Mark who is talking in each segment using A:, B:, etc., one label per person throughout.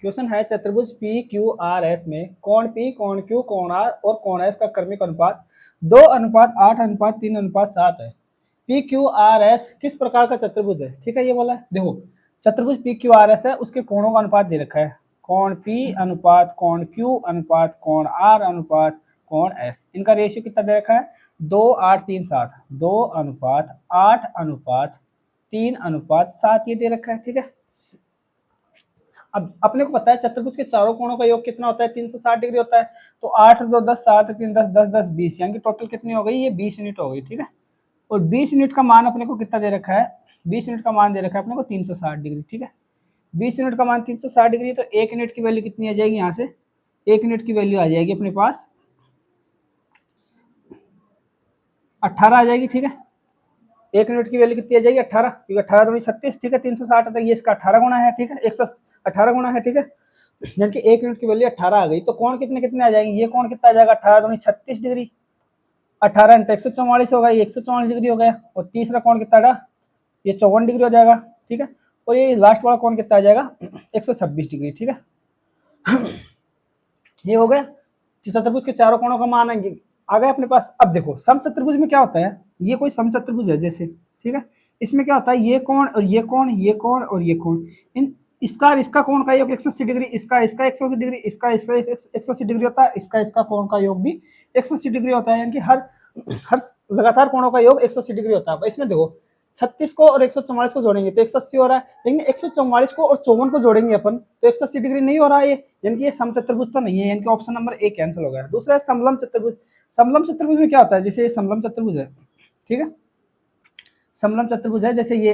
A: Question है चतुर्भुज P Q R S में कोण पी कोण क्यू कोण आर और कोण एस का क्रमिक अनुपात 2:8:3:7 है। पी क्यू आर एस किस प्रकार का चतुर्भुज है? ठीक है, ये बोला है। देखो चतुर्भुज पी क्यू आर एस है, उसके कोणों का अनुपात दे रखा है, कोण पी अनुपात कोण क्यू अनुपात कोण आर अनुपात कोण एस। इनका रेशियो कितना दे रखा है? 2:8:3:7, 2:8:3:7 ये दे रखा है। ठीक है, अब अपने को पता है चतुर्भुज के चारों कोणों का योग कितना होता है? 360 डिग्री होता है। तो 8 2 10 7 3 10 10 10 20 यानी कि टोटल कितनी हो गई? ये 20 यूनिट हो गई। ठीक है, और 20 यूनिट का मान अपने को कितना दे रखा है? 20 यूनिट का मान दे रखा है अपने को 360 डिग्री। ठीक है, 20 यूनिट का मान 360 डिग्री, तो 1 यूनिट की वैल्यू कितनी आ जाएगी? यहाँ से 1 यूनिट की वैल्यू आ जाएगी अपने पास 18 आ जाएगी। ठीक है, 1 यूनिट की वैल्यू कितनी आ जाएगी? 18, क्योंकि 18 दूनी 36। ठीक है, 360 है तो ये इसका 18 गुना है। ठीक है, 118 गुना है। ठीक है, यानी कि 1 यूनिट की वैल्यू 18 आ गई। तो कोण कितने कितने आ जाएंगे? ये कोण कितना आ जाएगा? 18 दूनी 36 डिग्री, 18 × 144 होगा, ये 144 डिग्री हो गया। और तीसरा कोण कितना था? ये 54 डिग्री हो जाएगा। ठीक है, और ये लास्ट वाला कोण कितना आ जाएगा? 126 डिग्री। ठीक है, ये हो गया चतुर्भुज के चारों कोणों का मान आ गया अपने पास। अब देखो समचतुर्भुज में क्या होता है, ये कोई समचतुर्भुज है जैसे, ठीक है, इसमें क्या होता है? ये कोण और ये कोण, ये कोण और ये कोण, इन इसका और इसका कोण का योग 180 डिग्री, इसका 180 डिग्री, इसका 180 डिग्री होता है, इसका कोण का योग भी 180 डिग्री होता है। यानी कि हर हर लगातार कोणों का योग 180 डिग्री होता है। इसमें देखो 36 को और 144 को जोड़ेंगे तो 180 हो रहा है, लेकिन 144 को और 54 को जोड़ेंगे अपन तो 180 डिग्री नहीं हो रहा है ये, यानी कि ये समचतुर्भुज तो नहीं है, यानी कि ऑप्शन नंबर ए कैंसिल हो गया। दूसरा है समलम चतुर्भुज। समलम चतुर्भुज में क्या होता है? जैसे ये समलम चतुर्भुज है, ठीक है, समलम चतुर्भुज है, जैसे ये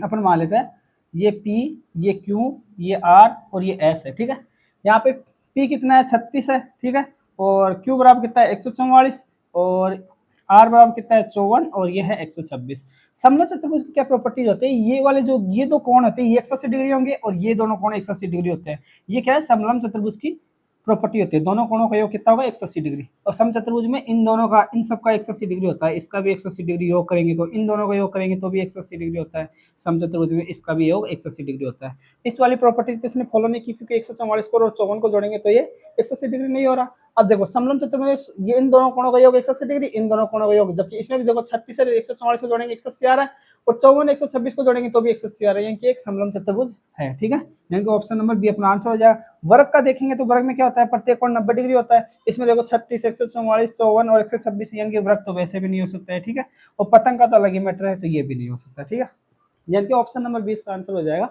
A: अपन मान लेते हैं ये P, ये Q, ये R और ये S है। ठीक है, यहाँ पे P कितना है? 36 है। ठीक है, और Q बराबर कितना है? 144, और R बराबर कितना है? 54, और ये है 126। समलम चतुर्भुज की क्या प्रॉपर्टीज होती है? ये वाले जो ये दो कोण होते हैं ये 180 डिग्री होंगे और ये दोनों कोण 180 डिग्री होते हैं। ये क्या है? समलम चतुर्भुज की प्रॉपर्टी होती है। दोनों कोणों का योग कितना होगा? 180 डिग्री। और समचतुर्भुज में इन दोनों का, इन सब का 180 डिग्री होता है। इसका भी 180 डिग्री योग करेंगे तो इन दोनों का योग करेंगे तो भी 180 डिग्री होता है। समचतुर्भुज में इसका भी योग 180 डिग्री होता है। इस वाली प्रॉपर्टीज तो इसने फॉलो नहीं की, क्योंकि 144 को और 54 को जोड़ेंगे तो ये 180 डिग्री नहीं हो रहा। अब देखो समलम चतुर्भुज ये इन दोनों कोणों का योग 180 डिग्री, इन दोनों कोणों का योग, जबकि इसमें भी देखो 36 से 144 को जोड़ेंगे 180 आ रहा है, और 54 126 को जोड़ेंगे तो भी 180 आ रहा है, यानी कि एक समलम चतुर्भुज है। ठीक है, यानी कि ऑप्शन नंबर बी अपना आंसर हो जाएगा। वर्ग का देखेंगे तो वर्ग में क्या होता है? प्रत्येक कोण 90 डिग्री होता है। इसमें देखो 36 144 54 और 126, यानी कि वर्ग तो वैसे भी नहीं हो सकता है। ठीक है, और पतंग का तो अलग ही मैटर है, तो ये भी नहीं हो सकता। ठीक है, यानी कि ऑप्शन नंबर 20 का आंसर हो जाएगा